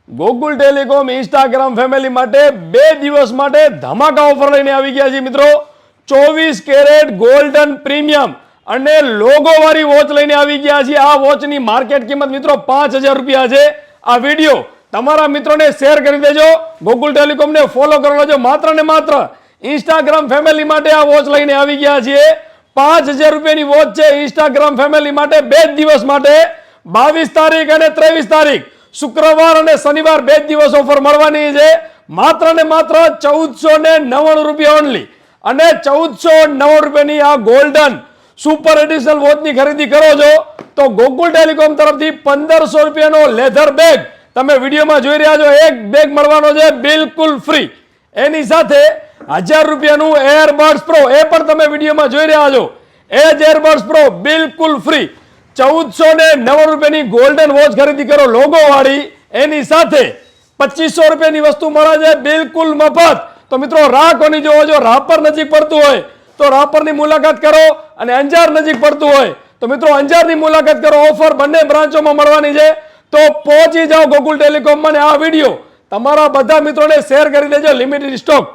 Gokul telecom Instagram family માટે 2 દિવસ માટે ધમાકા ઓફર લઈને આવી ગયા છે મિત્રો. 24 કેરેટ ગોલ્ડન પ્રીમિયમ અને લોગો વાળી વોચ લઈને આવી ગયા છે. આ વોચની માર્કેટ કિંમત મિત્રો 5000 રૂપિયા છે. આ વિડીયો તમારા મિત્રોને શેર કરી દેજો. ગોકુલ ટેલિકોમને ફોલો કરી લેજો. માત્ર ને માત્ર ઇન્સ્ટાગ્રામ ફેમિલી માટે આ વોચ લઈને આવી ગયા છીએ. 5000 રૂપિયાની વોચ છે ઇન્સ્ટાગ્રામ ફેમિલી માટે 2 દિવસ માટે. 22 તારીખ અને 23 તારીખ શુક્રવાર અને શનિવાર 2 દિવસ ઓફર મળવાની છે. માત્ર ને માત્ર 1499 રૂપિયા ઓનલી. અને 1499 રૂપિયાની આ ગોલ્ડન સુપર એડિશનલ વોચની ખરીદી કરો છો તો ગોકુલ ટેલિકોમ તરફથી 1500 રૂપિયાનો લેધર બેગ તમે વિડીયોમાં જોઈ રહ્યા છો. એક બેગ મળવાનો છે બિલકુલ ફ્રી. એની સાથે 1000 રૂપિયાનું એરબડ્સ પ્રો એ પણ તમે વિડીયોમાં જોઈ રહ્યા છો. એ જ એરબડ્સ પ્રો બિલકુલ ફ્રી. 1499 રૂપિયાની ગોલ્ડન વોચ ખરીદી કરો લોગો વાળી. એની સાથે 2500 રૂપિયાની વસ્તુ મળે છે બિલકુલ મફત. તો મિત્રો રાહ કોની જોવો છો? રાપર નજીક પડતું હોય તો રાપરની મુલાકાત કરો અને અંજાર નજીક પડતું હોય તો મિત્રો અંજારની મુલાકાત કરો. ઓફર બંને બ્રાન્ચોમાં મળવાની છે. તો પહોંચી જાઓ ગોકુલ ટેલિકોમમાં. આ વિડીયો તમારા બધા મિત્રોને શેર કરી દેજો. Limited stock.